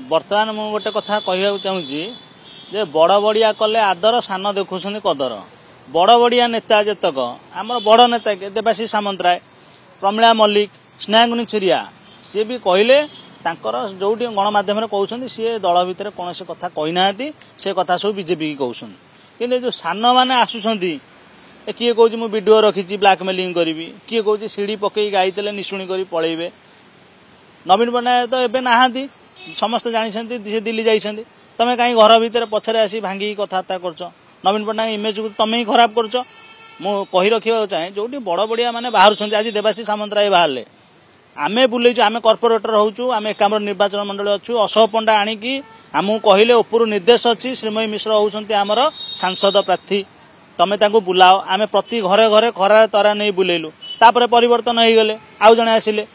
बर्तमान मु गोटे कथा कहवाक चाहूँगी जे बड़ बड़िया कले आदर सान देखुं कदर बड़ बड़िया नेता जतक आम बड़ नेता देवाशीष सामंतराय प्रमिला मल्लिक स्नेहांगिनी छुरिया सी भी कहले जो गणमाध्यम कहते सी दल भितर कौन कथा कहीना से कथा सब बीजेपी की कहते कि जो सान मैंने आसुंच किए कौन मुझे वीडियो रखी ब्लाकमेलिंग करी किए कौन सीढ़ी पकई गाईते निशुणी कर पलैबे नवीन पट्टनायक तो एबे नहांती समस्त जानी दिल्ली जाइछन्ति तमे कहीं घर भितर पछरे आसी भांगी कथबार्ता करछ नवीन पट्टनायक इमेज को तमे ही खराब करछ मु कहि रखिबा चाहे जोटी बड़ बड़िया माने बाहर छन्ति आज देवाशीष सामंतराय बाहरले आमे बुलेछु आमे कॉर्पोरेटर होछु आमे एकामर निर्वाचन मंडल अछु अशोक पंडा आनिकी आमु कहिले ऊपर निर्देश अछि श्रीमयी मिश्र होउछन्ति आमर सांसद प्रार्थी तमे तांको बुलाओ आमे प्रति घरे घरे खरा तरा नै बुलेलु तापरे परिवर्तन हो गले आउ जणे आसिले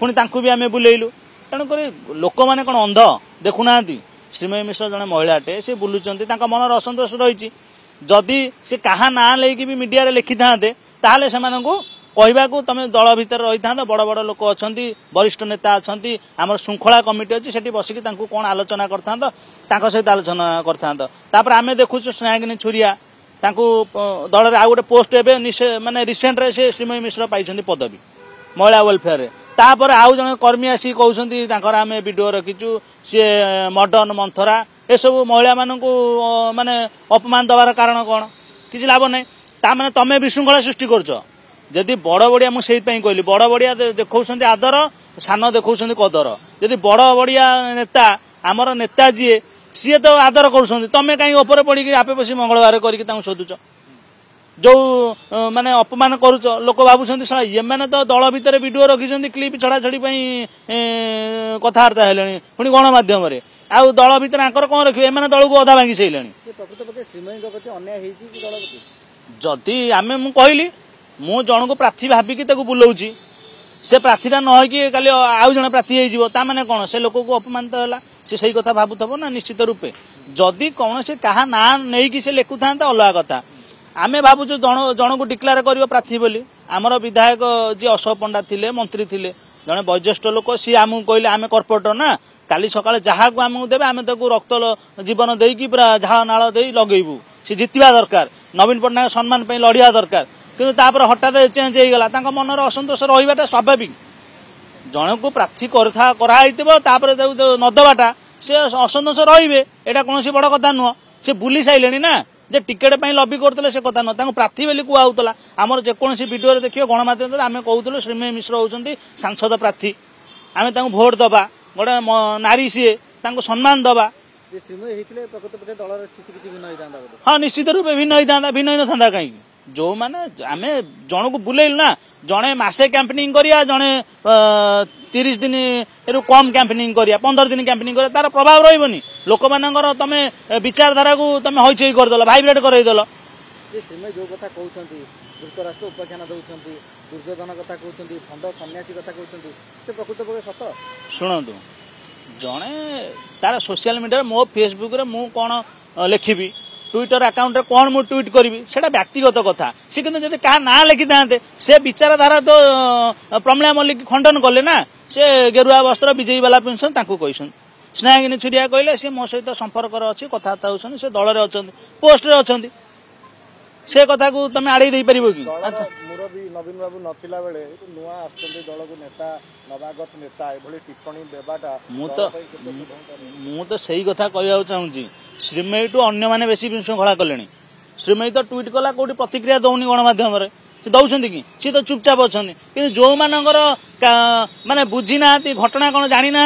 पुणी तांको भी आमे बुलेलु तेणुक लोक मैंने कौन अंध देखुना श्रीमयी मिश्र जड़े महिलाटे सी बुलूंट मनर असंतोष रही जदि से क्या ना लेकिन भी मीडिया रे लिखि था ताले से कहवाक तुम दल भितर रही था बड़ बड़ लोक अच्छा वरिष्ठ नेता अच्छा आम श्रृंखला कमिटी अच्छी से बसिक कौन आलोचना कर सहित आलोचना कर आम देखु स्नेहांगिनी छुरिया दल आउ गोटे पोस्ट एवं मानने रिसेंट से श्रीमयी मिश्र पाई पदवी महिला वेलफेयर तापर आउ जन कर्मी आसी कहते आम वीडियो रखीचु सी मडर्न मंथरा ये सब महिला मानक माने अपमान दबार कारण कौन किसी लाभ ना ताने तमें विशृंखला सृष्टि करदी बड़ बड़िया मुझे कहली बड़ बड़िया देखा आदर सान देखा कदर जदि बड़ बड़िया नेता आमर नेता जी सी तो आदर कर तमें कहीं उपर पड़ी आपे बस मंगलवार करके शोधुच जो माने अपमान करुच लोक भावुं ये मैंने तो दल भितर वीडियो रखी क्लिप छड़ा छड़ी कथबार्ता है पुणी गणमाध्यम आउ दल भितर आंकर कौन रखिए एम दल को अधा भांगी सारे जदि आम कहली मु जन को प्रार्थी भाविकी बुलाऊँगी से प्रार्थीटा न होगी काली आउ जन प्रार्थी होने कौन से लोक को अपमानित है सी सही कथा भावुव ना निश्चित रूपे जदि कौन से क्या ना नहीं से लिखुता अलग कथा आमे भावुँ जन को डिक्लेयर कर प्रार्थी बोली आमर विधायक जी अशोक पंडा थिले मंत्री थिले जड़े वयोज्येष्ठ लोक सी आमको कहले आमे कॉर्पोरेटर ना काली सकाळ जहाँ को आमको देवे आमे ताको रक्त जीवन देकी पूरा झाड़ नाल दे लगेबू सी जितवा दरकार नवीन पट्टनायक सम्मान पे लड़िया दरकार किंतु तापर हठात चेंज हो गला मनर असंतोष रहीबाटा स्वाभाविक जन को प्रार्थी कराइतापर नदबाटा से असंतोष रही एटा कौन बड़ कथा नुह से बुली सारे ना जे टिकेट लबी करते से कथा न प्रार्थी बोली कहला आमर जेकोसी वीडियो देखिए गणमाध्यम आम कहूँ श्रीमयी मिश्र होती सांसद प्रार्थी आम भोट दबा गोटे नारी सी सम्मान दबा हाँ निश्चित रूप भिन्न होता भिन्न ही ना कहीं जो माने आम जन को बुलेलु ना जड़े मसे कैंपेनिंग करिया जड़े 30 दिन कम कैंपेनिंग करिया 15 दिन कैंपेनिंग करिया तार प्रभाव रही लोक मानकर तमे विचारधारा को तमे हईचई करदेल भाइब्रेट करदेल जो कथा कहते धृतराष्ट्र उपाख्यान दौरान दुर्योधन कथा कहते खंड सन्यासी कथा कहते से प्रकृत पक्ष सत शुणु जड़े तार सोशल मीडिया मो फेसबुक रे मु कौन लिखी ट्विटर अकाउंट रे कौन मु ट्वीट करी से व्यक्तिगत कथा सी कि क्या ना लिखि था से विचारधारा तो प्रमिला मल्लिक खंडन कले ना से गेरुआ वस्त्र विजयी वाला पिंधुन कहसन स्नेहांगिनी छुरिया कहले सी मो सहित संपर्क अच्छी कथबार्ता होती से दल में अच्छा पोस्ट रे अच्छा से कथा को तुम आड़े दे पार कि मुरबी नवीन बाबू नथिला बेले नुआ आछन्ते दल को नेता नवागत नेता एभली टिप्पणी देबाटा मु तो सही कथा कहवा चाहूँगी श्रीमयी टू अन्य माने बेसी विशृंखला कले श्रीमयी तो ट्वीट कला कौटी प्रतिक्रिया दौनी गणमाध्यम से दौरान कि सी तो चुपचाप अच्छा कि जो मानकर माने बुझी ना घटना कौन जानी ना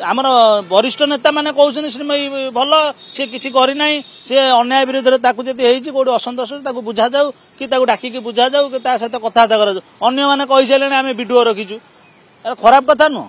आमर वरिष्ठ नेता माने कहते श्रीमयी भल सी किसी करना सी अन्याय विरोध में कौट असंतोष बुझा जाऊ कि डाकिकी बुझा जाऊ कि सहित कथबार्ता कर अन्य मैंने कही सारे आम वीडियो रखीचु खराब कथा नुह